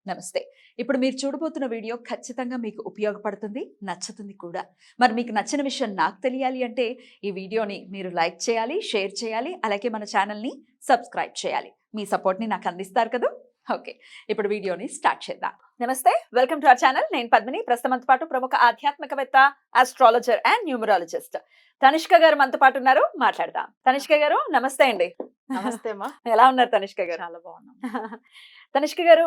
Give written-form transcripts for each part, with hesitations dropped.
నమస్తే. ఇప్పుడు మీరు చూడబోతున్న వీడియో ఖచ్చితంగా మీకు ఉపయోగపడుతుంది, నచ్చుతుంది కూడా. మరి మీకు నచ్చిన విషయం నాకు తెలియాలి అంటే ఈ వీడియోని మీరు లైక్ చేయాలి, షేర్ చేయాలి, అలాగే మన ఛానల్‌ని సబ్స్క్రైబ్ చేయాలి. మీ సపోర్ట్‌ని నాకు అందిస్తారు కదూ! ఓకే. ఇప్పుడు వీడియోని స్టార్ట్ చేద్దాం. నమస్తే. Welcome to our channel. నేను పద్మిని. ప్రస్తుతం మనతో పాటు ప్రముఖ ఆధ్యాత్మికవేత్త, ఆస్ట్రాలజర్ అండ్ న్యూమరాలజిస్ట్ తనిష్క గారు మనతో పాటు ఉన్నారు. మాట్లాడదాం. తనిష్క గారు నమస్తే అండి. నమస్తే అమ్మా. ఎలా ఉన్నారు తనిష్క గారు? చాలా బాగున్నాం. తనిష్క గారు,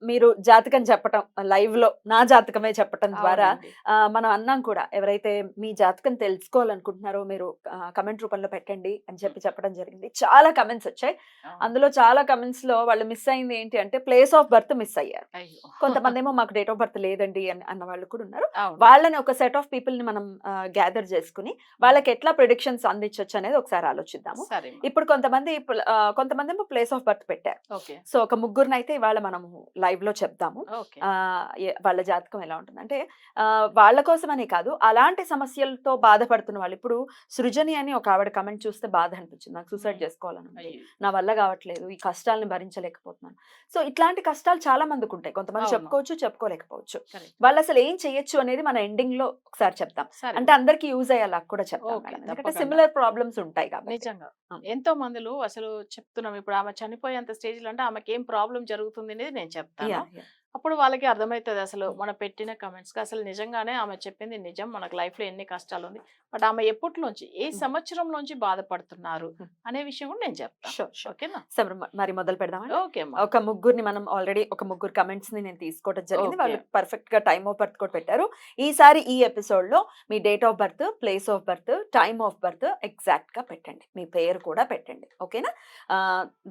మీరు జాతకం చెప్పటం లైవ్‌లో నా జాతకమే చెప్పటం ద్వారా అవునండి. మనం అన్నాం కూడా, ఎవరైతే మీ జాతకం తెలుసుకోవాలనుకుంటున్నారో మీరు కమెంట్ రూపంలో పెట్టండి అని చెప్పడం జరిగింది. చాలా కమెంట్స్ వచ్చాయి. అవును. అందులో చాలా కమెంట్స్‌లో వాళ్ళు మిస్ అయింది ఏంటి అంటే ప్లేస్ ఆఫ్ బర్త్ మిస్ అయ్యారు. అయ్యో! కొంతమందేమో మాకు డేట్ ఆఫ్ బర్త్ లేదండి అన్న వాళ్ళు కూడా ఉన్నారు. అవును. వాళ్ళని ఒక సెట్ ఆఫ్ పీపుల్‌ని మనం గ్యాదర్ చేసుకొని వాళ్ళకి ఎట్లా ప్రిడిక్షన్స్ అందించొచ్చు అనేది ఒకసారి ఆలోచిద్దాము. సరే అమ్మా. ఇప్పుడు కొంతమందేమో ప్లేస్ ఆఫ్ బర్త్ పెట్టారు. ఓకే. సో ఒక ముగ్గురినైతే ఇవాళ మనము లైవ్‌లో చెప్దాము. ఓకే. వాళ్ళ జాతకం ఎలా ఉంటుంది అంటే, వాళ్ళ కోసమనే కాదు, అలాంటి సమస్యలతో బాధపడుతున్న వాళ్ళు. ఇప్పుడు సృజని అని ఒక ఆవిడ కమెంట్ చూస్తే బాధ అనిపించింది. నాకు సూసైడ్ చేసుకోవాలని ఉంది. అయ్యో! నా వల్ల కావట్లేదు, ఈ కష్టాలను భరించలేకపోతున్నాను. సో ఇట్లాంటి కష్టాలు చాలా మందికి ఉంటాయి. కొంతమంది అవును. చెప్పుకోవచ్చు, చెప్పుకోలేకపోవచ్చు. కరెక్ట్. వాళ్ళు అసలు ఏం చేయొచ్చు అనేది మన ఎండింగ్ లో ఒకసారి చెప్తాం. సరే. అంటే అందరికి యూజ్ అయ్యేలా కూడా చెప్తాం ఓకే, మేడం. ఎందుకంటే తప్పకుండా. సిమిలర్ ప్రాబ్లమ్స్ ఉంటాయి కాబట్టి. నిజంగా. అవును. ఎంతో మందులు అసలు చెప్తున్నాం. ఇప్పుడు ఆమె చనిపోయేంత స్టేజ్‌లో అంటే ఆమెకి ఏం ప్రాబ్లమ్ జరుగుతుంది అనేది నేను చెప్తాను. Yeah, yeah. అప్పుడు వాళ్ళకి అర్థమైతది అసలు మనం పెట్టిన కమెంట్స్‌కి అసలు నిజంగానే ఆమె చెప్పింది నిజం. మనకు లైఫ్‌లో ఎన్ని కష్టాలుంది. బట్ ఆమె ఎప్పటిలోంచి, ఏ సంవత్సరంలోంచి బాధపడుతున్నారు అనే విషయం కూడా నేను చెప్తాను. Sure, sure. ఓకేనా? సో మరి మొదలు పెడదామా? ఓకే అమ్మా. ఒక ముగ్గురిని మనం ఆల్రెడీ ఒక ముగ్గురు కమెంట్స్ ని నేను తీసుకోవడం జరిగింది. Okay. వాళ్ళు పర్ఫెక్ట్ గా టైమ్ ఆఫ్ బర్త్ కూడా పెట్టారు. ఈసారి ఈ ఎపిసోడ్ లో మీ date of birth, place of birth, time of birth exact గా పెట్టండి. మీ పేరు కూడా పెట్టండి. ఓకేనా?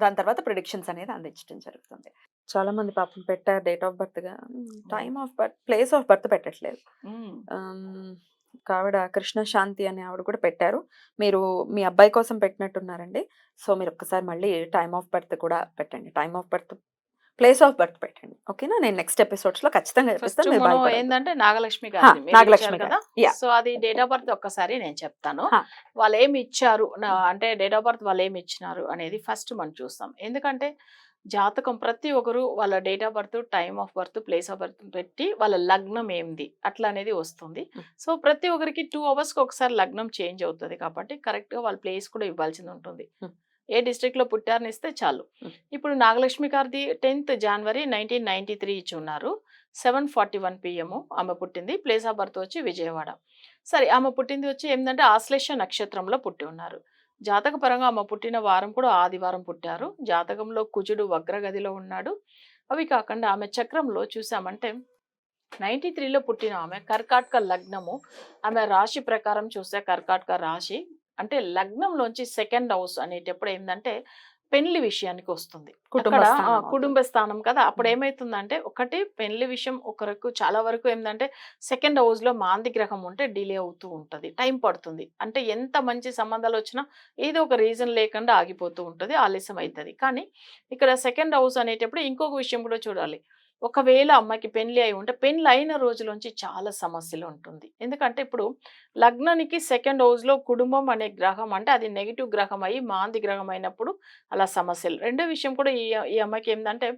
దాని తర్వాత ప్రిడిక్షన్స్ అనేది అందించడం జరుగుతుంది. చాలా మంది పాపం పెట్టారు డేట్ ఆఫ్ బర్త్ గా, time of birth, place of birth పెట్టట్లేదు. ఒక ఆవిడ కృష్ణ శాంతి అనే ఆవిడ కూడా పెట్టారు. మీరు మీ అబ్బాయి కోసం పెట్టినట్టున్నారండి. సో మీరు ఒక్కసారి మళ్ళీ టైమ్ ఆఫ్ బర్త్ కూడా పెట్టండి. Time of birth, place of birth పెట్టండి. ఓకేనా? నేను నెక్స్ట్ ఎపిసోడ్స్ లో ఖచ్చితంగా ఫస్ట్ చెప్పిస్తాను. మీరు మనం భయపడొద్దు. ఏందంటే నాగలక్ష్మి గారిది మీరు నాగలక్ష్మి ఇచ్చారు గారు. కదా. Yeah. సో అది డేట్ ఆఫ్ బర్త్ ఒక్కసారి నేను చెప్తాను. హా. వాళ్ళు ఏమి ఇచ్చారు అంటే డేట్ ఆఫ్ బర్త్ వాళ్ళు ఏమి ఇచ్చినారు అనేది ఫస్ట్ మనం చూస్తాం. ఎందుకంటే జాతకం ప్రతి ఒక్కరు వాళ్ళ date of birth, time of birth, place of birth పెట్టి వాళ్ళ లగ్నం ఏంది అట్లా అనేది వస్తుంది. సో ప్రతి ఒక్కరికి 2 hours కి ఒకసారి లగ్నం చేంజ్ అవుతుంది కాబట్టి కరెక్ట్ గా వాళ్ళ ప్లేస్ కూడా ఇవ్వాల్సింది ఉంటుంది. ఏ డిస్ట్రిక్ట్ లో పుట్టారని ఇస్తే చాలు. ఇప్పుడు నాగలక్ష్మి గారిది 10th January 1993 ఇచ్చి ఉన్నారు. 7:41 PM ఆమె పుట్టింది. ప్లేస్ ఆఫ్ బర్త్ వచ్చి విజయవాడ. సరే, ఆమె పుట్టింది వచ్చి ఏంటంటే ఆశ్లేష నక్షత్రంలో పుట్టి ఉన్నారు. జాతక పరంగా ఆమె పుట్టిన వారం కూడా ఆదివారం పుట్టారు. జాతకంలో కుజుడు వక్రగదిలో ఉన్నాడు. అవి కాకుండా ఆమె చక్రంలో చూసామంటే 93లో పుట్టిన ఆమె కర్కాటక లగ్నము. ఆమె రాశి ప్రకారం చూస్తే కర్కాటక రాశి అంటే లగ్నంలోంచి సెకండ్ హౌస్ అనేటప్పుడు ఏంటంటే పెళ్లి విషయానికి వస్తుంది. కుటుంబ అక్కడ స్థానం అవుతుంది. కుటుంబ స్థానం కదా. అప్పుడు ఏమైతుందంటే ఒకటి పెళ్లి విషయం ఒకరికి చాలా వరకు ఏంటంటే సెకండ్ హౌస్ లో మాంది గ్రహం ఉంటే డిలే అవుతూ ఉంటది, టైం పడుతుంది. అంటే ఎంత మంచి సంబంధాలు వచ్చినా ఏదో ఒక రీజన్ లేకుండా ఆగిపోతూ ఉంటది, ఆలస్యం అవుతుంది. కానీ ఇక్కడ సెకండ్ హౌస్ అనేటప్పుడు ఇంకొక విషయం కూడా చూడాలి. ఒకవేళ అమ్మాయికి పెళ్లి అయి ఉంటే పెళ్లి అయిన రోజులోంచి చాలా సమస్యలు ఉంటుంది. ఎందుకంటే ఇప్పుడు లగ్నానికి సెకండ్ హౌస్ లో కుటుంబం అనే గ్రహం అంటే అది నెగిటివ్ గ్రహం అయ్యి మాంది గ్రహం అయినప్పుడు అలా సమస్యలు. రెండో విషయం కూడా ఈ అమ్మాయికి ఏంటంటే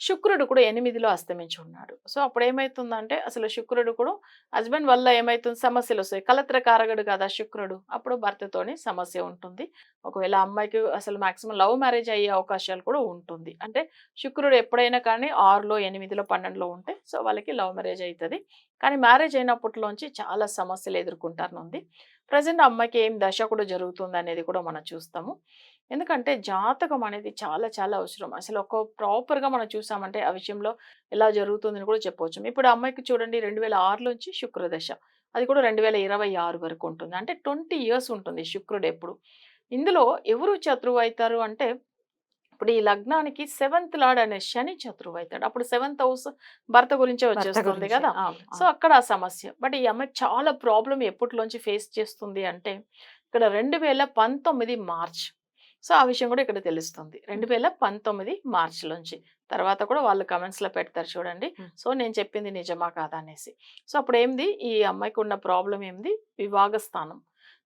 శుక్రుడు కూడా 8లో అస్తమించి ఉన్నాడు. సో అప్పుడు ఏమైతుందంటే అసలు శుక్రుడు కూడా హస్బెండ్ వల్ల ఏమైతుంది సమస్యలు వస్తాయి. కలత్ర కారకుడు కదా శుక్రుడు. అప్పుడు భర్తతోని సమస్య ఉంటుంది. ఒకవేళ అమ్మాయికి అసలు మాక్సిమం లవ్ మ్యారేజ్ అయ్యే అవకాశాలు కూడా ఉంటుంది. అంటే శుక్రుడు ఎప్పుడైనా కానీ 6లో 8లో 12లో ఉంటే సో వాళ్ళకి లవ్ మ్యారేజ్ అవుతుంది. కానీ మ్యారేజ్ అయినప్పటిలోంచి చాలా సమస్యలు ఎదుర్కొంటారనుంది. ప్రజెంట్ అమ్మాయికి ఏం దశ కూడా జరుగుతుంది అనేది కూడా మనం చూస్తాము. ఎందుకంటే జాతకం అనేది చాలా చాలా అవసరం. అసలు ఒక ప్రాపర్గా మనం చూసామంటే ఆ విషయంలో ఎలా జరుగుతుందని కూడా చెప్పవచ్చు. ఇప్పుడు ఆ అమ్మాయికి చూడండి 2006 నుంచి శుక్రదశ, అది కూడా 2026 వరకు ఉంటుంది. అంటే 20 years ఉంటుంది శుక్రుడు ఎప్పుడు. ఇందులో ఎవరు శత్రువు అవుతారు అంటే ఇప్పుడు ఈ లగ్నానికి 7th లార్డ్ అనే శని శత్రువు అవుతాడు. అప్పుడు 7th హౌస్ భర్త గురించే భర్త వచ్చేస్తుంది గురించి. కదా. అవును, సో అవును. అక్కడ ఆ సమస్య. బట్ ఈ అమ్మాయికి చాలా ప్రాబ్లం ఎప్పటిలోంచి ఫేస్ చేస్తుంది అంటే ఇక్కడ 2019 మార్చ్. సో ఆ విషయం కూడా ఇక్కడ తెలుస్తుంది. 2019 మార్చిలోంచి. తర్వాత కూడా వాళ్ళు కమెంట్స్‌లో పెడతారు చూడండి. సో నేను చెప్పింది నిజమా కాదా అనేసి. సో అప్పుడు ఏంది ఈ అమ్మాయికి ఉన్న ప్రాబ్లం ఏంది వివాహ స్థానం.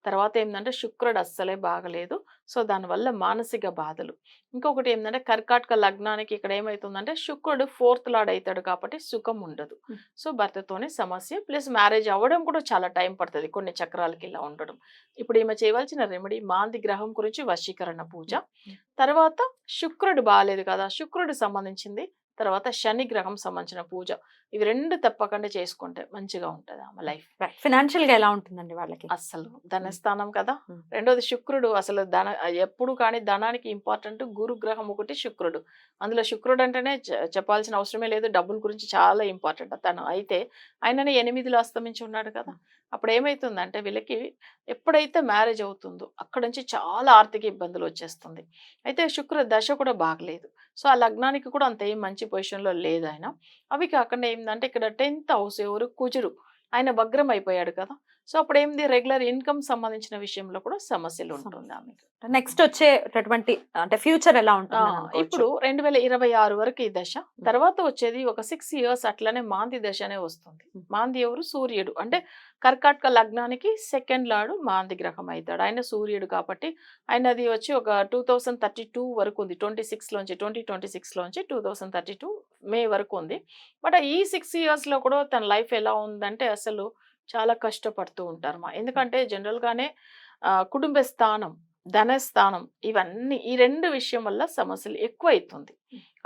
తర్వాత ఏంటంటే శుక్రుడు అస్సలే బాగలేదు. సో దానివల్ల మానసిక బాధలు. ఇంకొకటి ఏంటంటే కర్కాటక లగ్నానికి ఇక్కడ ఏమైతుందంటే శుక్రుడు 4th లార్డ్ అవుతాడు కాబట్టి సుఖం ఉండదు. హ్మ్. సో భర్తతోనే సమస్య ప్లస్ మ్యారేజ్ అవ్వడం కూడా చాలా టైం పడుతుంది కొన్ని చక్రాలకి ఇలా ఉండడం. ఇప్పుడు ఈమె చేయవలసిన రెమెడీ మాంది గ్రహం గురించి వశీకరణ పూజ. తర్వాత శుక్రుడు బాగాలేదు కదా, శుక్రుడు సంబంధించింది. తర్వాత శని గ్రహం సంబంధించిన పూజ. ఇవి 2 తప్పకుండా చేసుకుంటే మంచిగా ఉంటది ఆమె లైఫ్. ఫినాన్షియల్ గా ఎలా ఉంటుందండి వాళ్ళకి? అస్సలు ధనస్థానం కదా. Hmm. రెండోది శుక్రుడు అసలు ఎప్పుడు కానీ ధనానికి ఇంపార్టెంట్ గురు గ్రహం ఒకటి శుక్రుడు. అందులో శుక్రుడు అంటేనే చెప్పాల్సిన అవసరమే లేదు, డబ్బుల గురించి చాలా ఇంపార్టెంట్ తను. అయితే ఆయననే 8లో అస్తమించి ఉన్నాడు కదా. అప్పుడు ఏమైతుందంటే వీళ్ళకి ఎప్పుడైతే మ్యారేజ్ అవుతుందో అక్కడ నుంచి చాలా ఆర్థిక ఇబ్బందులు వచ్చేస్తుంది. అయితే శుక్ర దశ కూడా బాగలేదు. సో ఆ లగ్నానికి కూడా అంత ఏం మంచి పొజిషన్లో లేదు ఆయన. అవి కాకుండా ఏంటంటే ఇక్కడ 10th హౌస్ ఎవరు కుజుడు, ఆయన వగ్రం అయిపోయాడు కదా. సో అప్పుడు ఏంది రెగ్యులర్ ఇన్కమ్ సంబంధించిన విషయంలో కూడా సమస్యలు ఉంటుంది ఆమెకు. నెక్స్ట్ వచ్చేటటువంటి అంటే ఫ్యూచర్ ఎలా ఉంటుంది ఇప్పుడు 2026 వరకు ఈ దశ. తర్వాత వచ్చేది ఒక 6 years అట్లనే మాంది దశనే వస్తుంది. మాంది ఎవరు సూర్యుడు, అంటే కర్కాటక లగ్నానికి 2nd లార్డ్ మాంది గ్రహం అవుతాడు. ఆయన సూర్యుడు కాబట్టి ఆయనది వచ్చి ఒక 2032 వరకు ఉంది. 2026 లోంచి 2032 మే వరకు ఉంది. బట్ ఈ 6 years లో కూడా తన లైఫ్ ఎలా ఉందంటే అసలు చాలా కష్టపడుతూ ఉంటారు ఎందుకంటే జనరల్ గానే కుటుంబ స్థానం, ధనస్థానం ఇవన్నీ ఈ 2 విషయం వల్ల సమస్యలు ఎక్కువ అవుతుంది.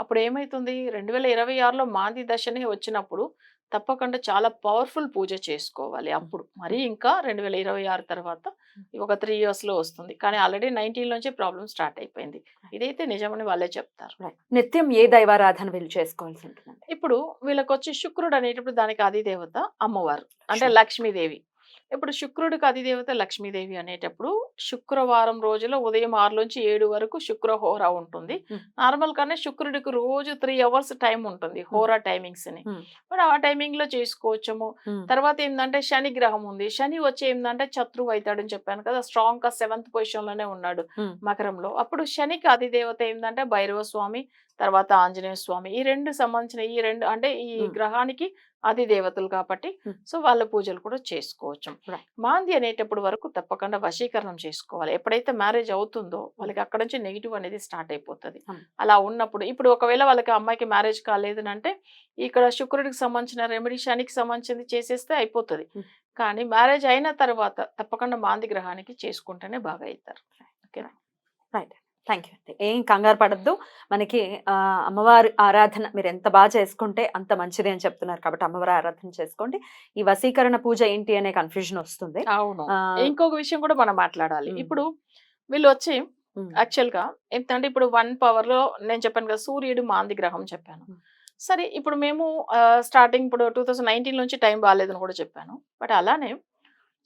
అప్పుడు ఏమైతుంది 2026లో మాంది దశనే వచ్చినప్పుడు తప్పకుండా చాలా పవర్ఫుల్ పూజ చేసుకోవాలి. అప్పుడు మరి ఇంకా 2026 తర్వాత ఒక 3 years లో వస్తుంది. కానీ ఆల్రెడీ 19 నుంచి ప్రాబ్లం స్టార్ట్ అయిపోయింది. ఇదైతే నిజమని వాళ్ళే చెప్తారు. నిత్యం ఏ దైవారాధన వీళ్ళు చేసుకోవాల్సి ఉంటుంది? ఇప్పుడు వీళ్ళకి వచ్చి శుక్రుడు అనేటప్పుడు దానికి అధిదేవత అమ్మవారు, అంటే లక్ష్మీదేవి. ఇప్పుడు శుక్రుడికి అధిదేవత లక్ష్మీదేవి అనేటప్పుడు శుక్రవారం రోజులో ఉదయం 6 నుంచి 7 వరకు శుక్రహోర ఉంటుంది. నార్మల్ గానే శుక్రుడికి రోజు 3 hours టైం ఉంటుంది హోరా టైమింగ్స్ ని. మరి ఆ టైమింగ్ లో చేసుకోవచ్చము. తర్వాత ఏంటంటే శని గ్రహం ఉంది. శని వచ్చి ఏంటంటే శత్రువు అవుతాడని చెప్పాను కదా, స్ట్రాంగ్ గా 7th పొజిషన్ లోనే ఉన్నాడు మకరంలో. అప్పుడు శనికి అధిదేవత ఏంటంటే భైరవ స్వామి, తర్వాత ఆంజనేయ స్వామి. ఈ 2 సంబంధించిన ఈ 2 అంటే ఈ గ్రహానికి అది దేవతలు కాబట్టి సో వాళ్ళ పూజలు కూడా చేసుకోవచ్చు. మాంది అనేటప్పుడు వరకు తప్పకుండా వశీకరణం చేసుకోవాలి. ఎప్పుడైతే మ్యారేజ్ అవుతుందో వాళ్ళకి అక్కడ నుంచి నెగిటివ్ అనేది స్టార్ట్ అయిపోతుంది. అలా ఉన్నప్పుడు ఇప్పుడు ఒకవేళ వాళ్ళకి అమ్మాయికి మ్యారేజ్ కాలేదు అంటే ఇక్కడ శుక్రుడికి సంబంధించిన రెమెడీ శనికి సంబంధించింది చేసేస్తే అయిపోతుంది. కానీ మ్యారేజ్ అయిన తర్వాత తప్పకుండా మాంది గ్రహానికి చేసుకుంటేనే బాగా అవుతారు. ఓకేనా? రైట్, థ్యాంక్ యూ అండి. ఏం కంగారు పడద్దు. మనకి అమ్మవారి ఆరాధన మీరు ఎంత బాగా చేసుకుంటే అంత మంచిది అని చెప్తున్నారు కాబట్టి అమ్మవారి ఆరాధన చేసుకోండి. ఈ వశీకరణ పూజ ఏంటి అనే కన్ఫ్యూజన్ వస్తుంది. అవును. ఇంకొక విషయం కూడా మనం మాట్లాడాలి. ఇప్పుడు వీళ్ళు వచ్చి యాక్చువల్ గా ఏంటంటే ఇప్పుడు 1 power లో నేను చెప్పాను కదా సూర్యుడు మాంది గ్రహం చెప్పాను. సరే ఇప్పుడు మేము స్టార్టింగ్ ఇప్పుడు 2019 నుంచి టైం బాగాలేదని కూడా చెప్పాను. బట్ అలానే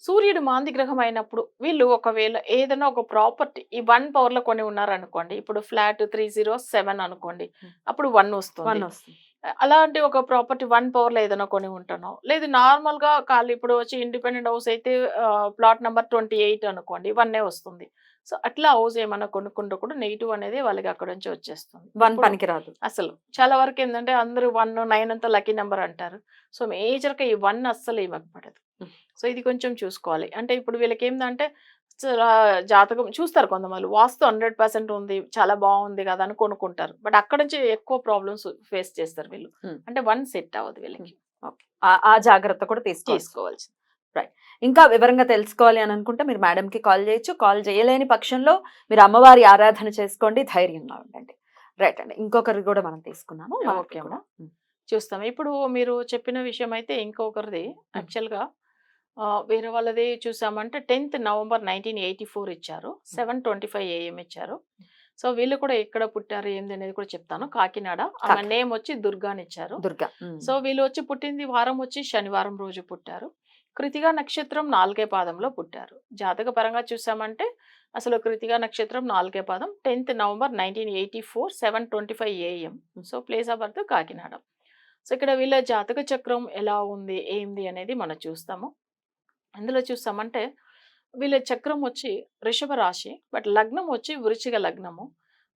సూర్యుడు మాంది గ్రహం అయినప్పుడు వీళ్ళు ఒకవేళ ఏదైనా ఒక ప్రాపర్టీ ఈ 1 power లో కొని ఉన్నారనుకోండి, ఇప్పుడు ఫ్లాట్ 307 అనుకోండి, అప్పుడు 1 వస్తుంది. అలాంటి ఒక ప్రాపర్టీ 1 power లో ఏదైనా కొని ఉంటాను, లేదు నార్మల్ గా కాళ్ళు ఇప్పుడు వచ్చి ఇండిపెండెంట్ హౌస్ అయితే ప్లాట్ నెంబర్ 28 అనుకోండి 1 వస్తుంది. సో అట్లా హౌస్ ఏమైనా కొనుక్కుంటూ కూడా నెగిటివ్ అనేది వాళ్ళకి అక్కడ నుంచి వచ్చేస్తుంది. 1 పనికిరాదు అసలు. చాలా వరకు ఏంటంటే అందరూ 1, 9 అంతా లక్కీ నెంబర్ అంటారు. సో మేజర్ గా ఈ 1 అస్సలు ఏమకు పడదు. సో ఇది కొంచెం చూసుకోవాలి. అంటే ఇప్పుడు వీళ్ళకి ఏంటంటే జాతకం చూస్తారు కొంతమంది, వాస్తు 100% ఉంది చాలా బాగుంది కదా అని కొనుక్కుంటారు. బట్ అక్కడ నుంచి ఎక్కువ ప్రాబ్లమ్స్ ఫేస్ చేస్తారు వీళ్ళు. అంటే 1 సెట్ అవ్వదు వీళ్ళకి. ఆ జాగ్రత్త కూడా తీసుకోవాల్సి. రైట్. ఇంకా వివరంగా తెలుసుకోవాలి అని అనుకుంటే మీరు మేడంకి కాల్ చేయొచ్చు. కాల్ చేయలేని పక్షంలో మీరు అమ్మవారి ఆరాధన చేసుకోండి, ధైర్యంగా ఉండండి. రైట్ అండి. ఇంకొకరి కూడా మనం తీసుకున్నాము. ఓకే అమ్మా, చూస్తాం. ఇప్పుడు మీరు చెప్పిన విషయం అయితే ఇంకొకరిది యాక్చువల్గా వేరే వాళ్ళది చూసామంటే 10th November 1984 ఇచ్చారు, 7:25 AM ఇచ్చారు. సో వీళ్ళు కూడా ఎక్కడ పుట్టారు ఏంది అనేది కూడా చెప్తాను. కాకినాడ. ఆమె నేమ్ వచ్చి దుర్గా అని ఇచ్చారు. దుర్గా. సో వీళ్ళు వచ్చి పుట్టింది వారం వచ్చి శనివారం రోజు పుట్టారు. కృతిగా నక్షత్రం 4వ పాదంలో పుట్టారు. జాతక పరంగా చూసామంటే అసలు కృతిగా నక్షత్రం 4వ పాదం 10th November 1984 7:25 AM. So place of birth Kakinada. So ఇక్కడ వీళ్ళ జాతక చక్రం ఎలా ఉంది ఏంది అనేది మనం చూస్తాము. అందులో చూస్తామంటే వీళ్ళ చక్రం వచ్చి వృషభ రాశి, బట్ లగ్నం వచ్చి వృశ్చిక లగ్నము.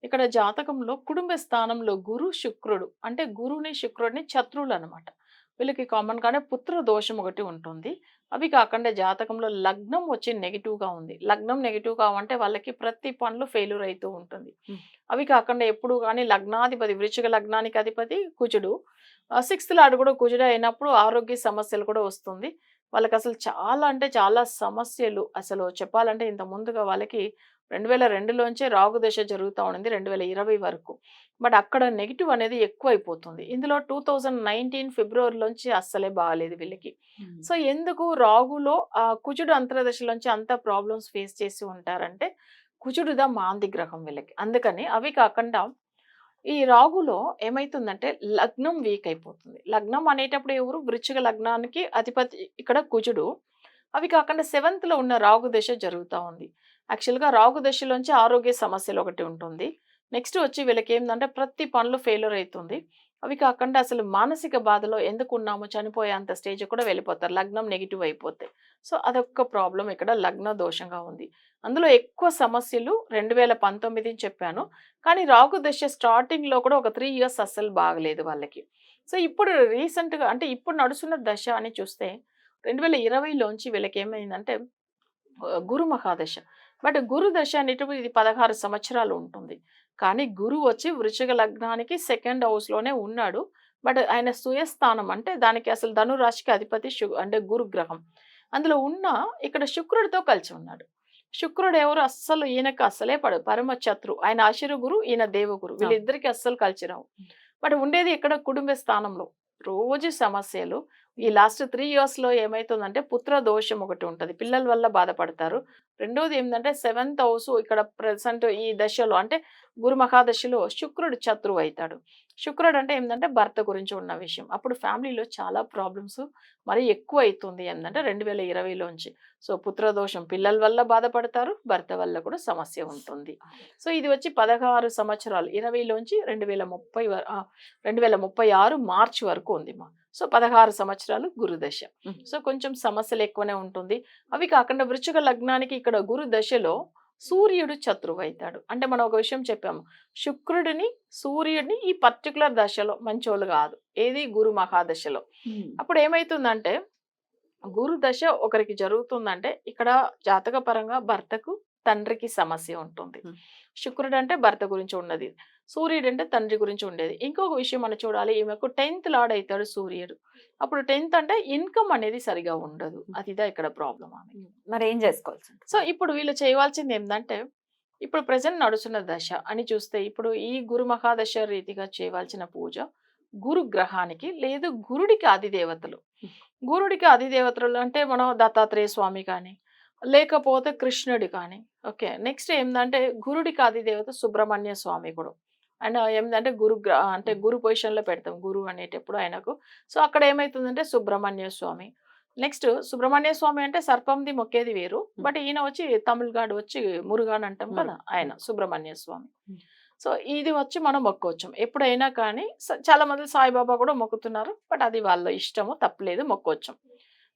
ఇక్కడ జాతకంలో కుటుంబ స్థానంలో గురు శుక్రుడు, అంటే గురుని శుక్రుడిని శత్రువులు అనమాట. వీళ్ళకి కామన్ గానే పుత్ర దోషం ఒకటి ఉంటుంది. అవి కాకుండా జాతకంలో లగ్నం వచ్చి నెగెటివ్ గా ఉంది. లగ్నం నెగెటివ్ గా అంటే వాళ్ళకి ప్రతి పనులు ఫెయిల్యూర్ అయితూ ఉంటుంది. Hmm. అవి కాకుండా ఎప్పుడు కానీ లగ్నాధిపతి వృశ్చిక లగ్నానికి అధిపతి కుజుడు, సిక్స్త్ లార్డ్ కూడా కుజుడు అయినప్పుడు ఆరోగ్య సమస్యలు కూడా వస్తుంది. వాళ్ళకి అసలు చాలా అంటే చాలా సమస్యలు అసలు చెప్పాలంటే ఇంత ముందుగా వాళ్ళకి 2002లోంచే రాహు దశ జరుగుతా ఉండింది 2020 వరకు. బట్ అక్కడ నెగెటివ్ అనేది ఎక్కువైపోతుంది. ఇందులో 2019 ఫిబ్రవరిలోంచి అస్సలే బాగాలేదు వీళ్ళకి. సో ఎందుకు రాహులో కుజుడు అంతర్దశలోంచి అంత ప్రాబ్లమ్స్ ఫేస్ చేసి ఉంటారంటే కుజుడుదా మాంది గ్రహం వీళ్ళకి. అందుకని అవి కాకుండా ఈ రాహులో ఏమైతుందంటే లగ్నం వీక్ అయిపోతుంది. లగ్నం అనేటప్పుడు ఎవరు వృశ్చిక లగ్నానికి అధిపతి ఇక్కడ కుజుడు. అవి కాకుండా సెవెంత్ లో ఉన్న రాహు దశ జరుగుతూ ఉంది. యాక్చువల్గా రాహు దశలోంచి ఆరోగ్య సమస్యలు ఒకటి ఉంటుంది. నెక్స్ట్ వచ్చి వీళ్ళకి ఏంటంటే ప్రతి పనులు ఫెయిల్యూర్ అవుతుంది. అవి కాకుండా అసలు మానసిక బాధలో ఎందుకు ఉన్నామో చనిపోయేంత స్టేజ్ కూడా వెళ్ళిపోతారు లగ్నం నెగిటివ్ అయిపోతే. సో అదొక ప్రాబ్లం ఇక్కడ లగ్న దోషంగా ఉంది. అందులో ఎక్కువ సమస్యలు 2019 చెప్పాను. కానీ రాహు దశ స్టార్టింగ్ లో కూడా ఒక 3 ఇయర్స్ అస్సలు బాగలేదు వాళ్ళకి. సో ఇప్పుడు రీసెంట్ గా అంటే ఇప్పుడు నడుస్తున్న దశ అని చూస్తే 2020లోంచి వీళ్ళకి ఏమైందంటే గురు మహాదశ. బట్ గురు దశ అనేటప్పుడు ఇది 16 సంవత్సరాలు ఉంటుంది. కానీ గురువు వచ్చి వృశ్చిక లగ్నానికి సెకండ్ హౌస్ లోనే ఉన్నాడు. బట్ ఆయన సుయస్థానం అంటే దానికి అసలు ధనురాశికి అధిపతి అంటే గురు గ్రహం. అందులో ఉన్న ఇక్కడ శుక్రుడితో కలిసి ఉన్నాడు. శుక్రుడు ఎవరు అస్సలు ఈయనకు అస్సలే పడదు, పరమ శత్రు. ఆయన అశిర గురు, ఈయన దేవగురు, వీళ్ళిద్దరికి అస్సలు కలిసి రావు. బట్ ఉండేది ఇక్కడ కుటుంబ స్థానంలో రోజు సమస్యలు. ఈ లాస్ట్ 3 ఇయర్స్ లో ఏమైతుందంటే పుత్ర దోషం ఒకటి ఉంటుంది, పిల్లల వల్ల బాధపడతారు. రెండోది ఏంటంటే 7th హౌస్ ఇక్కడ ప్రెసెంట్ ఈ దశలో అంటే గురు మహాదశలో శుక్రుడు శత్రువు అవుతాడు. శుక్రుడు అంటే ఏంటంటే భర్త గురించి ఉన్న విషయం. అప్పుడు ఫ్యామిలీలో చాలా ప్రాబ్లమ్స్ మరి ఎక్కువ అవుతుంది ఏంటంటే 2020లోంచి. సో పుత్రదోషం, పిల్లల వల్ల బాధపడతారు, భర్త వల్ల కూడా సమస్య ఉంటుంది. సో ఇది వచ్చి 16 సంవత్సరాలు 20లోంచి 2036 మార్చి వరకు ఉంది మా. సో 16 సంవత్సరాలు గురుదశ. సో కొంచెం సమస్యలు ఎక్కువనే ఉంటుంది. అవి కాకుండా వృశ్చిక లగ్నానికి ఇక్కడ గురు దశలో సూర్యుడు శత్రువు అవుతాడు. అంటే మనం ఒక విషయం చెప్పాము, శుక్రుడిని సూర్యుడిని ఈ పర్టికులర్ దశలో మంచోళ్ళు కాదు, ఏది గురు మహాదశలో. అప్పుడు ఏమైతుందంటే గురు దశ ఒకరికి జరుగుతుందంటే ఇక్కడ జాతక పరంగా భర్తకు తండ్రికి సమస్య ఉంటుంది. శుక్రుడు అంటే భర్త గురించి ఉన్నది, సూర్యుడు అంటే తండ్రి గురించి ఉండేది. ఇంకొక విషయం మనం చూడాలి, ఈమెకు 10th లార్డ్ అవుతాడు సూర్యుడు. అప్పుడు 10th అంటే ఇన్కమ్ అనేది సరిగా ఉండదు. అదిదా ఇక్కడ ప్రాబ్లం ఆమె. మరి ఏం చేసుకోవాల్సి ఉంటుంది? సో ఇప్పుడు వీళ్ళు చేయవలసింది ఏంటంటే ఇప్పుడు ప్రజెంట్ నడుస్తున్న దశ అని చూస్తే ఇప్పుడు ఈ గురు మహాదశ రీతిగా చేయవలసిన పూజ గురు గ్రహానికి లేదు గురుడికి అధిదేవతలు. గురుడికి అధిదేవతలు అంటే మనం దత్తాత్రేయ స్వామి కానీ లేకపోతే కృష్ణుడి కానీ. ఓకే, నెక్స్ట్ ఏంటంటే గురుడికి అధిదేవత సుబ్రహ్మణ్య స్వామి కూడా. అండ్ ఏంటంటే అంటే గురు పొజిషన్లో పెడతాం గురువు అనేటప్పుడు ఆయనకు. సో అక్కడ ఏమవుతుందంటే సుబ్రహ్మణ్య స్వామి. నెక్స్ట్ సుబ్రహ్మణ్య స్వామి అంటే సర్పంది మొక్కేది వేరు. బట్ ఈయన వచ్చి తమిళగాడు వచ్చి మురుగాన్ అంటాం కదా, ఆయన సుబ్రహ్మణ్య స్వామి. సో ఇది వచ్చి మనం మొక్కోవచ్చు ఎప్పుడైనా కానీ. చాలా మంది సాయిబాబా కూడా మొక్కుతున్నారు, బట్ అది వాళ్ళ ఇష్టము, తప్పలేదు, మొక్కోవచ్చు.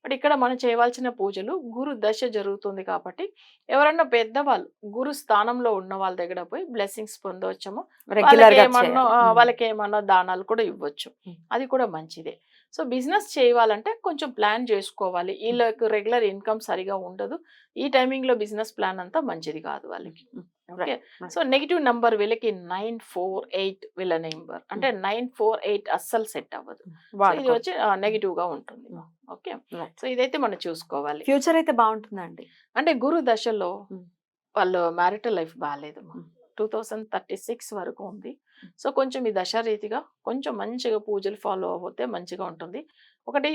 బట్ ఇక్కడ మనం చేయవలసిన పూజలు గురు దశ జరుగుతుంది కాబట్టి ఎవరన్నా పెద్దవాళ్ళు గురు స్థానంలో ఉన్న వాళ్ళ దగ్గర పోయి బ్లెస్సింగ్స్ పొందవచ్చము. వాళ్ళకి ఏమన్నా దానాలు కూడా ఇవ్వచ్చు, అది కూడా మంచిదే. సో బిజినెస్ చేయాలంటే కొంచెం ప్లాన్ చేసుకోవాలి. వీళ్ళకి రెగ్యులర్ ఇన్కమ్ సరిగా ఉండదు, ఈ టైమింగ్ లో బిజినెస్ ప్లాన్ అంతా మంచిది కాదు వాళ్ళకి. ఓకే, సో నెగిటివ్ నంబర్ వీళ్ళకి 948 వీళ్ళ నెంబర్ అంటే 948 అస్సలు సెట్ అవ్వదు. ఇది వచ్చి నెగిటివ్ గా ఉంటుంది. ఓకే, సో ఇదైతే మనం చూసుకోవాలి. ఫ్యూచర్ అయితే బాగుంటుందండి. అంటే గురు దశలో వాళ్ళు మ్యారిటల్ లైఫ్ బాగాలేదు, 2036 వరకు ఉంది. సో కొంచెం ఈ దశ రీతిగా కొంచెం మంచిగా పూజలు ఫాలో అవ్వతే మంచిగా ఉంటుంది. ఒకటి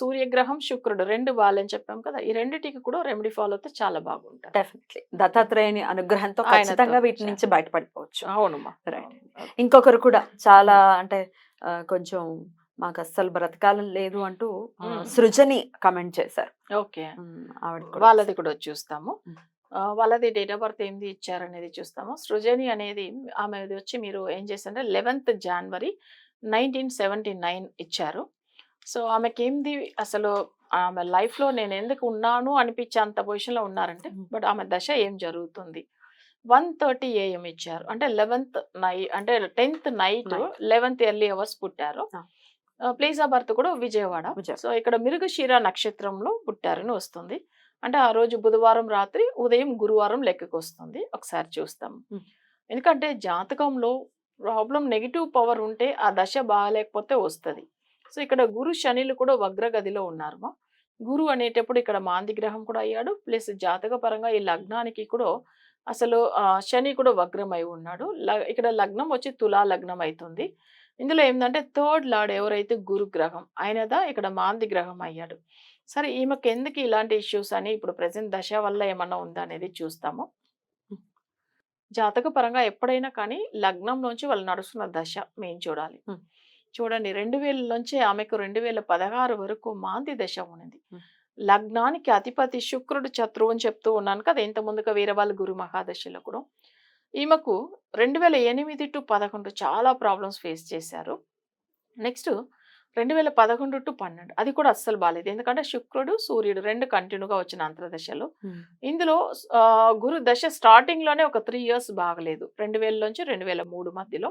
సూర్యగ్రహం శుక్రుడు రెండు బాగాలని చెప్పాం కదా, ఈ రెండిటికి కూడా రెమెడీ ఫాలో అయితే చాలా బాగుంటుంది. డెఫినెట్లీ దత్తాత్రేయుని అనుగ్రహంతో ఖచ్చితంగా వీటి నుంచి బయటపడిపోవచ్చు. అవునమ్మా. రైట్. ఇంకొకరు కూడా చాలా అంటే కొంచెం మాకు అస్సలు బ్రతకాలం లేదు అంటూ సృజని కమెంట్ చేశారు. ఓకే, ఆవిడ వాళ్ళది కూడా చూస్తాము. వాళ్ళది డేట్ ఆఫ్ బర్త్ ఏంది ఇచ్చారనేది చూస్తాము. సృజని అనేది ఆమెది వచ్చి మీరు ఏం చేశారంటే 11th జనవరి 1979 ఇచ్చారు. సో ఆమెకి ఏంది అసలు ఆమె లైఫ్ లో నేను ఎందుకు ఉన్నాను అనిపించే అంత పొజిషన్ లో ఉన్నారంటే, బట్ ఆమె దశ ఏం జరుగుతుంది 1:30 AM ఇచ్చారు. అంటే 11th నైట్ అంటే 10th night 11th early hours పుట్టారు. ప్లేస్ ఆఫ్ బర్త్ కూడా విజయవాడ. విజయ్ సో ఇక్కడ మిరుగశిర నక్షత్రంలో పుట్టారని వస్తుంది. అంటే ఆ రోజు బుధవారం రాత్రి, ఉదయం గురువారం లెక్కకొస్తుంది. ఒకసారి చూస్తాం. హ్మ్. ఎందుకంటే జాతకంలో ప్రాబ్లమ్ నెగెటివ్ పవర్ ఉంటే ఆ దశ బాగాలేకపోతే వస్తది. సో ఇక్కడ గురు, శనిలు కూడా వగ్రగదిలో ఉన్నారుమా. గురు అనేటప్పుడు ఇక్కడ మాంది గ్రహం కూడా అయ్యాడు. ప్లస్ జాతక పరంగా ఈ లగ్నానికి కూడా అసలు శని కూడా వగ్రమై ఉన్నాడు. ఇక్కడ లగ్నం వచ్చి తులా లగ్నం అయితుంది. ఇందులో ఏందంటే థర్డ్ లార్డ్ ఎవరైతే గురు గ్రహం ఆయనదా ఇక్కడ మాంది గ్రహం అయ్యాడు. సరే ఈమెకి ఎందుకు ఇలాంటి ఇష్యూస్ అని ఇప్పుడు ప్రెజెంట్ దశ వల్ల ఏమన్నా ఉందా అనేది చూస్తాము. హ్మ్. జాతక పరంగా ఎప్పుడైనా కానీ లగ్నం నుంచి వాళ్ళు నడుస్తున్న దశ మేము చూడాలి. హ్మ్. చూడండి 2000 నుంచి ఆమెకు 2016 వరకు మాంది దశ ఉన్నది. హ్మ్. లగ్నానికి అధిపతి శుక్రుడు శత్రువు అని చెప్తూ ఉన్నాను కదా ఇంత ముందుగా వీరవాళ్ళ గురు మహాదశలో కూడా. ఈమెకు 2008-11 చాలా ప్రాబ్లమ్స్ ఫేస్ చేశారు. నెక్స్ట్ 2011-12 అది కూడా అస్సలు బాలేదు. ఎందుకంటే శుక్రుడు, సూర్యుడు 2 కంటిన్యూగా వచ్చిన అంతర్దశలు. హ్మ్. ఇందులో గురు దశ స్టార్టింగ్‌లోనే ఒక 3 ఇయర్స్ బాగలేదు. 2000 నుంచి 2003 మధ్యలో.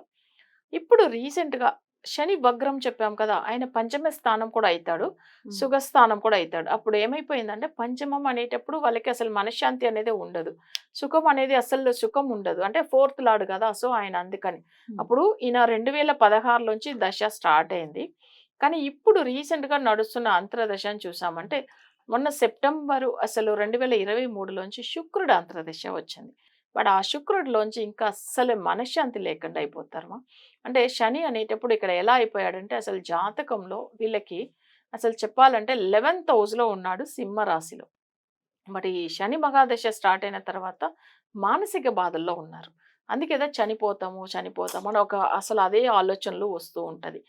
ఇప్పుడు రీసెంట్‌గా శని వగ్రం చెప్పాం కదా! ఆయన పంచమ స్థానం కూడా అయితాడు. హ్మ్. సుఖస్థానం కూడా అయితాడు. అప్పుడు ఏమైపోయిందంటే పంచమం అనేటప్పుడు వాళ్ళకి అసలు మనశ్శాంతి అనేది ఉండదు. సుఖం అనేది అసలు సుఖం ఉండదు. అంటే ఫోర్త్ లార్డ్ కదా! సో ఆయన అందుకని. హ్మ్. అప్పుడు ఈయన 2016 నుంచి దశ స్టార్ట్ అయింది. కానీ ఇప్పుడు రీసెంట్‌గా నడుస్తున్న అంతర్దశ అని చూసామంటే మొన్న సెప్టెంబరు అసలు 2023లోంచి శుక్రుడు అంతర్దశ వచ్చింది. బట్ ఆ శుక్రుడిలోంచి ఇంకా అస్సలు మనశ్శాంతి లేకుండా అయిపోతారు. అంటే శని అనేటప్పుడు ఇక్కడ ఎలా అయిపోయాడంటే అసలు జాతకంలో వీళ్ళకి అసలు చెప్పాలంటే 11th హౌస్‌లో ఉన్నాడు సింహ రాశిలో. బట్ ఈ శని మహాదశ స్టార్ట్ అయిన తర్వాత మానసిక బాధల్లో ఉన్నారు. అందుకేదా చనిపోతాము, చనిపోతాము అని ఒక అసలు అదే ఆలోచనలు వస్తూ ఉంటది.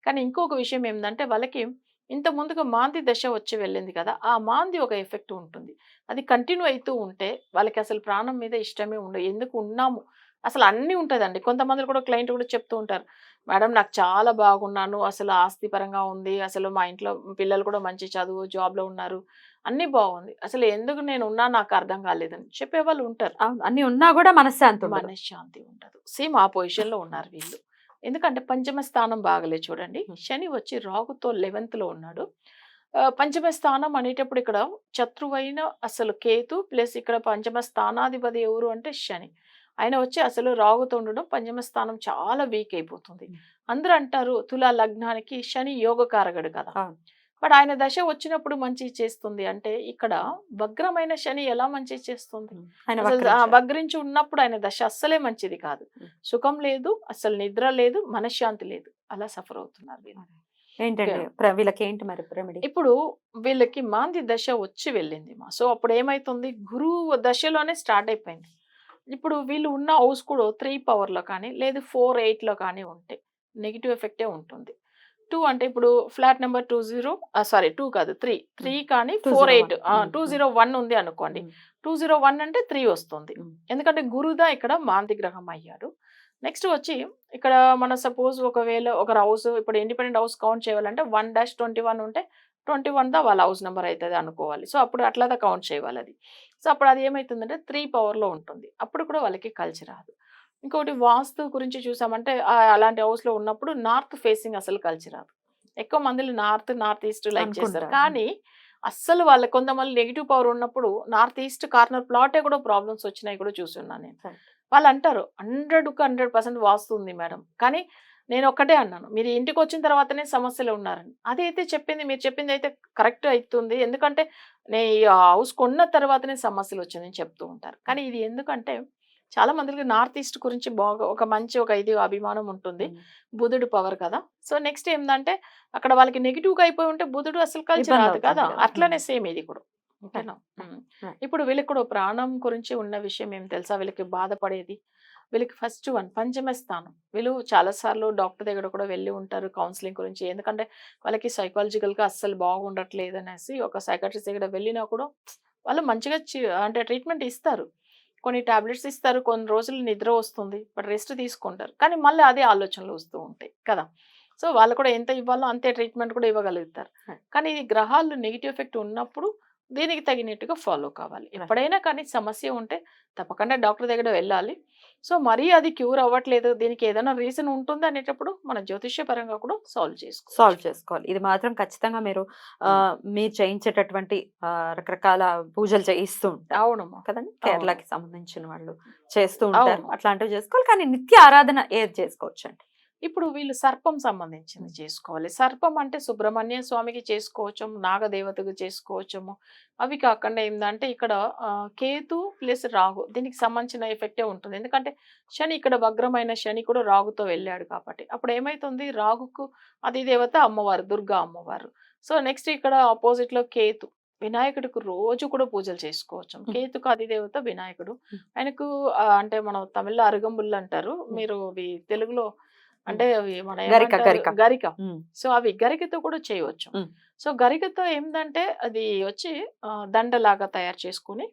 కానీ ఇంకొక విషయం ఏందంటే వాళ్ళకి ఇంత ముందుగా మాంది దశ వచ్చి వెళ్ళింది కదా! ఆ మాంది ఒక ఎఫెక్ట్ ఉంటుంది. అది కంటిన్యూ అయితూ ఉంటే వాళ్ళకి అసలు ప్రాణం మీద ఇష్టమే ఉండదు. ఎందుకు ఉన్నాము అసలు అన్నీ ఉంటదండి. కొంతమంది కూడా క్లయింట్ కూడా చెప్తూ ఉంటారు. మేడం నాకు చాలా బాగున్నాను. అసలు ఆస్తి పరంగా ఉంది. అసలు మా ఇంట్లో పిల్లలు కూడా మంచి చదువు, జాబ్‌లో ఉన్నారు. అన్నీ బాగుంది. అసలు ఎందుకు నేనున్నా నాకు అర్థం కాలేదని చెప్పేవాళ్ళు ఉంటారు. అవును. అన్ని ఉన్నా గూడా మనశ్శాంతి ఉండదు. మనశ్శాంతి ఉండదు. సేమ్ ఆ పొజిషన్‌లో ఉన్నారు వీళ్ళు. ఎందుకంటే పంచమ స్థానం బాగలేదు చూడండి. హ్మ్. శని వచ్చి రాహుతో 11థ్‌లో ఉన్నాడు. పంచమ స్థానం అనేటప్పుడు ఇక్కడ శత్రువైన అసలు కేతు ప్లస్ ఇక్కడ పంచమ స్థానాధిపతి ఎవరు అంటే శని. ఆయన వచ్చి అసలు రాహుతో ఉండడం పంచమ స్థానం చాలా వీక్ అయిపోతుంది. హ్మ్. అందరూ అంటారు తులా లగ్నానికి శని యోగకారకుడు కదా! అవును. బట్ ఆయన దశ వచ్చినప్పుడు మంచి చేస్తుంది అంటే ఇక్కడ వగ్రమైన శని ఎలా మంచి చేస్తుంది? హ్మ్. ఆయన అసలు వక్రించారు. వగ్రించి ఉన్నప్పుడు ఆయన దశ అస్సలే మంచిది కాదు. హ్మ్. సుఖం లేదు, అసలు నిద్ర లేదు, మనశ్శాంతి లేదు. అలా సఫర్ అవుతున్నారు వీళ్ళు. ఓకే. ఏంటండి వీళ్ళకేంటి మరి రెమెడీ? ఇప్పుడు వీళ్ళకి మాంది దశ వచ్చి వెళ్ళింది సో అప్పుడు ఏమైతుంది గురువు దశలోనే స్టార్ట్ అయిపోయింది. ఇప్పుడు వీళ్ళు ఉన్న హౌస్ కూడా 3 పవర్‌లో కానీ లేదు 4, 8లో కానీ ఉంటే నెగెటివ్ ఎఫెక్టే ఉంటుంది. 2 అంటే ఇప్పుడు ఫ్లాట్ నంబర్ 20 సారీ 2 కాదు 3. 3 హ్మ్. కానీ 4, 201. 8 హ్మ్. హ్మ్. 201 ఉంది అనుకోండి. హ్మ్. 201 అంటే 3 వస్తుంది. హ్మ్. ఎందుకంటే గురుదా ఇక్కడ మాంది గ్రహం అయ్యాడు. నెక్స్ట్ వచ్చి ఇక్కడ మన సపోజ్ ఒకవేళ ఒక హౌస్ ఇప్పుడు ఇండిపెండెంట్ హౌస్ కౌంట్ చేయాలంటే 1-21 ఉంటే 21 వాళ్ళ హౌస్ నంబర్ అయితది అనుకోవాలి. సో అప్పుడు అట్లాగా కౌంట్ చేయాలది. సో అప్పుడు అది ఏమైతుందంటే 3 పవర్‌లో ఉంటుంది. అప్పుడు కూడా వాళ్ళకి కలిసి రాదు. ఇంకోటి వాస్తు గురించి చూసామంటే అలాంటి హౌస్‌లో ఉన్నప్పుడు నార్త్ ఫేసింగ్ అసలు కలిసి రాదు. ఎక్కువ మందిలో నార్త్ ఈస్ట్ లైక్ చేస్తారు. అనుకుంటారు. కానీ అస్సలు వాళ్ళ కొంతమంది నెగెటివ్ పవర్ ఉన్నప్పుడు నార్త్ ఈస్ట్ కార్నర్ ప్లాటే కూడా ప్రాబ్లమ్స్ వచ్చినాయి కూడా చూసున్నాను నేను. కరెక్ట్. వాళ్ళంటారు 100కి 100% వాస్తు ఉంది మేడం. కానీ నేనొక్కటే అన్నాను. మీరు ఇంటికొచ్చిన తర్వాతనే సమస్యలో ఉన్నారని. అదైతే చెప్పింది మీరు చెప్పిందయితే కరెక్ట్ అయితుంది. ఎందుకంటే ఈ హౌస్ కొన్న తర్వాతనే సమస్యలొచ్చాయని చెప్తూ ఉంటారు. కానీ ఇది ఎందుకంటే చాలా మందికి నార్త్ ఈస్ట్ గురించి బాగా ఒక మంచి ఒక ఇది అభిమానం ఉంటుంది. హ్మ్. బుధుడు పవర్ కదా! సో నెక్స్ట్ ఏందంటే అక్కడ వాళ్ళకి నెగెటివ్‌గా అయిపోయి ఉంటే బుధుడు అసలు కలిసి రాదు ఇబ్బందవుతుంది కదా! కదా! హ్మ్. అట్లనే సేమ్ ఇది కూడా. ఓకేనా? రైట్. హ్మ్. రైట్. ఇప్పుడు వీళ్ళకి కూడా ప్రాణం గురించి ఉన్న విషయం ఏం తెలుసా? వీళ్ళకి బాధపడేది. వీళ్ళకి ఫస్ట్ వన్ పంచమ స్థానం. వీళ్ళు చాలా సార్లు డాక్టర్ దగ్గర కూడా వెళ్ళి ఉంటారు కౌన్సెలింగ్ గురించి. ఎందుకంటే వాళ్ళకి సైకాలజికల్‌గా అస్సలు బాగుండట్లేదనేసి ఒక సైకియాట్రిస్ట్ దగ్గర వెళ్ళినా కూడా వాళ్ళు మంచిగా అంటే ట్రీట్మెంట్ ఇస్తారు. కొన్ని టాబ్లెట్స్ ఇస్తారు. కొన్ని రోజులు నిద్ర వస్తుంది. బట్ రెస్ట్ తీసుకుంటారు. కానీ మళ్ళీ అదే ఆలోచనలు వస్తూ ఉంటాయి కదా! సో వాళ్ళు కూడా ఎంత ఇవ్వాలో అంతే ట్రీట్మెంట్ కూడా ఇవ్వగలుగుతారు. రైట్. కానీ ఇది గ్రహాలు నెగెటివ్ ఎఫెక్ట్ ఉన్నప్పుడు దీనికి తగినట్టుగా ఫాలో కావాలి. ఎప్పుడైనా కానీ సమస్య ఉంటే తప్పకుండా డాక్టర్ దగ్గర వెళ్ళాలి. సో మరీ అది క్యూర్ అవ్వట్లేదు, దీనికి ఏదైనా రీజన్ ఉంటుంది అనేటప్పుడు మన జ్యోతిష్య పరంగా కూడా సాల్వ్ చేసుకోవాలి. ఇది మాత్రం ఖచ్చితంగా మీరు మీరు చేయించేటటువంటి రకరకాల పూజలు చేయిస్తూ ఉంటారు అవునమ్మా. కదండి, అవును. కేరళకి సంబంధించిన వాళ్ళు చేస్తూ ఉంటారు. అవును. అట్లాంటివి చేసుకోవాలి. కానీ నిత్య ఆరాధన ఏది చేసుకోవచ్చు అండి? ఇప్పుడు వీళ్ళు సర్పం సంబంధించింది చేసుకోవాలి. సర్పం అంటే సుబ్రహ్మణ్య స్వామికి చేసుకోవచ్చము, నాగదేవతకు చేసుకోవచ్చము. అవి కాకుండా ఏందంటే ఇక్కడ కేతు ప్లస్ రాహు దీనికి సంబంధించిన ఎఫెక్టే ఉంటుంది. ఎందుకంటే శని ఇక్కడ వగ్రమైన శని కూడా రాహుతో వెళ్ళాడు కాబట్టి. అప్పుడు ఏమైతుంది, రాహుకు అది దేవత అమ్మవారు, దుర్గా అమ్మవారు. సో నెక్స్ట్ ఇక్కడ ఆపోజిట్ లో కేతు, వినాయకుడికి రోజు కూడా పూజలు చేసుకోవచ్చు. కేతుకు అధిదేవత వినాయకుడు. ఆయనకు అంటే మనం తమిళ్లో అరుగంబుల్ అంటారు, మీరు తెలుగులో అంటే అవి మన గరిక. సో అవి గరికతో కూడా చేయవచ్చు. సో గరికతో ఏంటంటే అది వచ్చి దండలాగా తయారు చేసుకుని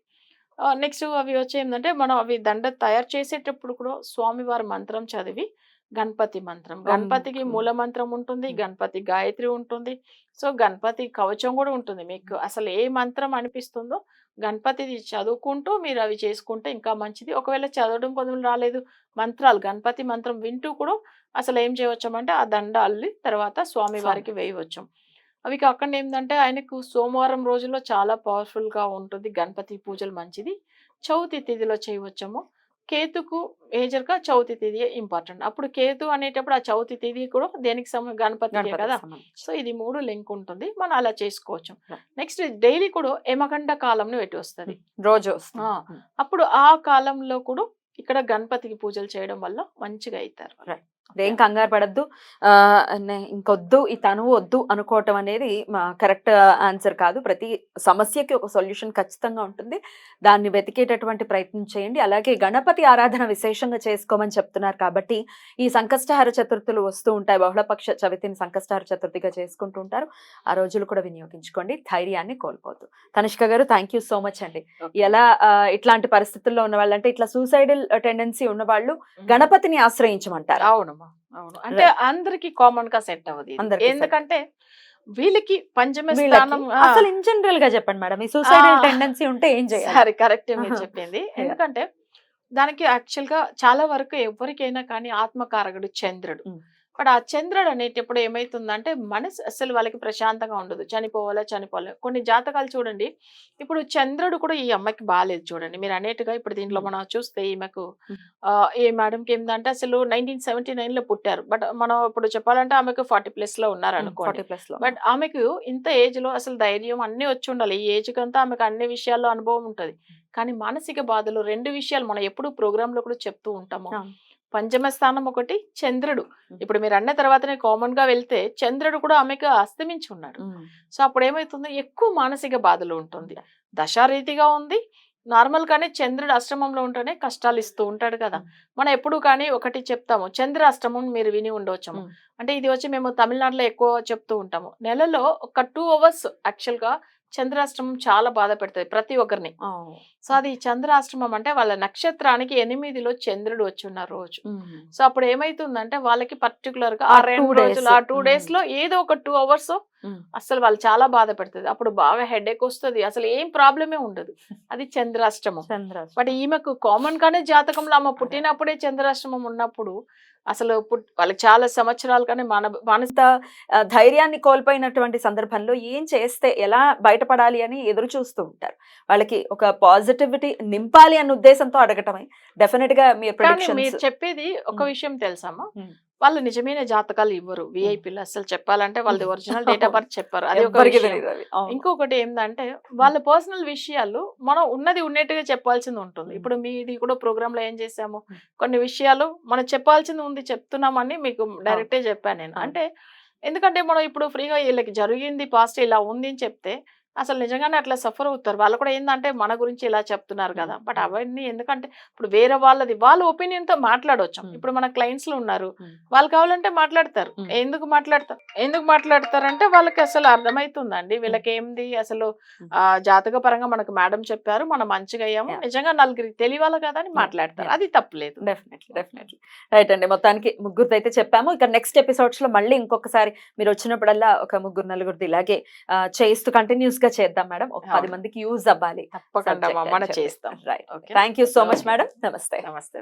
నెక్స్ట్ అవి వచ్చి ఏంటంటే మనం అవి దండ తయారు చేసేటప్పుడు కూడా స్వామివారి మంత్రం చదివి, గణపతి మంత్రం, గణపతికి మూల మంత్రం ఉంటుంది, గణపతి గాయత్రి ఉంటుంది, సో గణపతి కవచం కూడా ఉంటుంది. మీకు అసలు ఏ మంత్రం అనిపిస్తుందో గణపతిది చదువుకుంటూ మీరు అవి చేసుకుంటే ఇంకా మంచిది. ఒకవేళ చదవడం కొంచెం రాలేదు, మంత్రాలు గణపతి మంత్రం వింటూ కూడా అసలు ఏం చేయవచ్చామంటే ఆ దండ అల్లి తర్వాత స్వామి వారికి వేయవచ్చు. అవి కాకుండా ఏంటంటే ఆయనకు సోమవారం రోజుల్లో చాలా పవర్ఫుల్ గా ఉంటుంది, గణపతి పూజలు మంచిది. చవితి తిథిలో చేయవచ్చము. కేతుకు మేజర్ గా చవితి తిథి ఇంపార్టెంట్. అప్పుడు కేతు అనేటప్పుడు ఆ చవితి తిథి కూడా దేనికి గణపతికే కదా. సో ఇది 3 లింక్ ఉంటుంది, మనం అలా చేసుకోవచ్చు. నెక్స్ట్ డైలీ కూడా యమగండ కాలంలో పెట్టి వస్తుంది రోజు. అప్పుడు ఆ కాలంలో కూడా ఇక్కడ గణపతికి పూజలు చేయడం వల్ల మంచిగా అవుతారు. ఏం కంగారు పడద్దు, ఇంకొద్దు ఈ తనువు వద్దు అనుకోవటం అనేది కరెక్ట్ ఆన్సర్ కాదు. ప్రతి సమస్యకి ఒక సొల్యూషన్ ఖచ్చితంగా ఉంటుంది, దాన్ని వెతికేటటువంటి ప్రయత్నం చేయండి. అలాగే గణపతి ఆరాధన విశేషంగా చేసుకోమని చెప్తున్నారు కాబట్టి ఈ సంకష్టహార చతుర్థులు వస్తూ ఉంటాయి, బహుళపక్ష చవితిని సంకష్టహార చతుర్థిగా చేసుకుంటూ ఉంటారు. ఆ రోజులు కూడా వినియోగించుకోండి, ధైర్యాన్ని కోల్పోవద్దు. తనిష్క గారు, థ్యాంక్ యూ సో మచ్ అండి. ఎలా ఇట్లాంటి పరిస్థితుల్లో ఉన్న వాళ్ళు, అంటే ఇట్లా సూసైడల్ టెండెన్సీ ఉన్న వాళ్ళు గణపతిని ఆశ్రయించమంటారు. అవును, అంటే అందరికి కామన్ గా సెట్ అవ్వదు, ఎందుకంటే వీళ్ళకి పంచమ స్థానం. అసలు ఇన్ జనరల్ గా చెప్పండి మేడం, ఈ సూసైడల్ టెండెన్సీ ఉంటే ఏం చేయాలి? కరెక్ట్ మీరు చెప్పింది. ఎందుకంటే దానికి యాక్చువల్ గా చాలా వరకు ఎవరికైనా కానీ ఆత్మకారకుడు చంద్రుడు. బట్ ఆ చంద్రుడు అనేటప్పుడు ఏమైతుందంటే మనసు అసలు వాళ్ళకి ప్రశాంతంగా ఉండదు, చనిపోవాలి. కొన్ని జాతకాలు చూడండి, ఇప్పుడు చంద్రుడు కూడా ఈ అమ్మాయికి బాగాలేదు చూడండి. మీరు అనేట్టుగా ఇప్పుడు దీంట్లో మనం చూస్తే ఈమెకు ఈ మేడంకి ఏంటంటే అసలు 1979 లో పుట్టారు, బట్ మనం ఇప్పుడు చెప్పాలంటే ఆమెకు 40+ లో ఉన్నారు అనుకోండి. బట్ ఆమెకు ఇంత ఏజ్ లో అసలు ధైర్యం అన్ని వచ్చి ఉండాలి. ఈ ఏజ్ కంతా ఆమెకు అన్ని విషయాల్లో అనుభవం ఉంటది. కానీ మానసిక బాధలు 2 విషయాలు మనం ఎప్పుడు ప్రోగ్రామ్ లో కూడా చెప్తూ ఉంటాము. పంచమ స్థానం ఒకటి, చంద్రుడు. ఇప్పుడు మీరు అన్న తర్వాతనే కామన్ గా వెళ్తే చంద్రుడు కూడా ఆమెకు అస్తమించి ఉన్నాడు. సో అప్పుడు ఏమైతుంది, ఎక్కువ మానసిక బాధలు ఉంటుంది. దశారీతిగా ఉంది నార్మల్ గానే, చంద్రుడు అష్టమంలో ఉంటేనే కష్టాలు ఇస్తూ ఉంటాడు కదా. మనం ఎప్పుడు కానీ ఒకటి చెప్తాము, చంద్ర అష్టమం మీరు విని ఉండవచ్చాము. అంటే ఇది వచ్చి మేము తమిళనాడులో ఎక్కువ చెప్తూ ఉంటాము. నెలలో ఒక 2 hours యాక్చువల్ గా చంద్రాష్టమం చాలా బాధ పెడుతుంది ప్రతి ఒక్కరిని. సో అది చంద్రాష్టమం అంటే వాళ్ళ నక్షత్రానికి 8లో చంద్రుడు వచ్చి ఉన్న రోజు. సో అప్పుడు ఏమైతుందంటే వాళ్ళకి పర్టికులర్ గా ఆ 2 days లో ఏదో ఒక 2 hours అసలు వాళ్ళు చాలా బాధ పెడుతుంది. అప్పుడు బాగా హెడేక్ వస్తుంది, అసలు ఏం ప్రాబ్లమే ఉండదు. అది చంద్రాష్టమం. బట్ ఈమెకు కామన్ గానే జాతకంలో ఆమె పుట్టినప్పుడే చంద్రాష్టమం ఉన్నప్పుడు అసలు వాళ్ళకి చాలా సంవత్సరాలు కానీ మానసిక ధైర్యాన్ని కోల్పోయినటువంటి సందర్భంలో ఏం చేస్తే ఎలా బయటపడాలి అని ఎదురు చూస్తూ ఉంటారు. వాళ్ళకి ఒక పాజిటివిటీ నింపాలి అన్న ఉద్దేశంతో అడగటమే. డెఫినెట్ గా మీరు చెప్పేది ఒక విషయం తెలుసమ్మా, వాళ్ళు నిజమైన జాతకాలు ఇవ్వరు విఐపీలు. అసలు చెప్పాలంటే వాళ్ళది ఒరిజినల్ డేట్ ఆఫ్ బర్త్ చెప్పారు, అది ఒక విషయం. ఇంకొకటి ఏంటంటే వాళ్ళ పర్సనల్ విషయాలు మనం ఉన్నది ఉన్నట్టుగా చెప్పాల్సింది ఉంటుంది. ఇప్పుడు మీది కూడా ప్రోగ్రామ్ లో ఏం చేసాము, కొన్ని విషయాలు మనం చెప్పాల్సింది ఉంది చెప్తున్నామని మీకు డైరెక్టే చెప్పాను నేను. అంటే ఎందుకంటే మనం ఇప్పుడు ఫ్రీగా వీళ్ళకి జరిగింది పాస్ట్ ఇలా ఉంది అని చెప్తే అసలు నిజంగానే అట్లా సఫర్ అవుతారు. వాళ్ళు కూడా ఏంటంటే మన గురించి ఇలా చెప్తున్నారు కదా. బట్ అవన్నీ ఎందుకంటే ఇప్పుడు వేరే వాళ్ళది వాళ్ళ ఒపీనియన్ తో మాట్లాడవచ్చు. ఇప్పుడు మన క్లయింట్స్ లో ఉన్నారు, వాళ్ళు కావాలంటే మాట్లాడతారు. ఎందుకు మాట్లాడతారు అంటే వాళ్ళకి అసలు అర్థమవుతుందండి వీళ్ళకి ఏంది అసలు జాతక పరంగా మనకు మేడం చెప్పారు, మనం మంచిగా అయ్యాము, నిజంగా నలుగురికి తెలియాలి కదా అని మాట్లాడతారు. అది తప్పలేదు. డెఫినెట్లీ రైట్ అండి. మొత్తానికి ముగ్గురిది అయితే చెప్పాము. ఇక నెక్స్ట్ ఎపిసోడ్స్ లో మళ్ళీ ఇంకొకసారి మీరు వచ్చినప్పుడల్లా ఒక 3-4 ఇలాగే చేస్తూ కంటిన్యూస్ గా చేద్దాం మేడం. ఒక 10 అవును. మందికి యూజ్ అవ్వాలి. తప్పకుండా మనం చేస్తాం. Right. Okay. Thank you so much okay. Madam. నమస్తే. నమస్తే.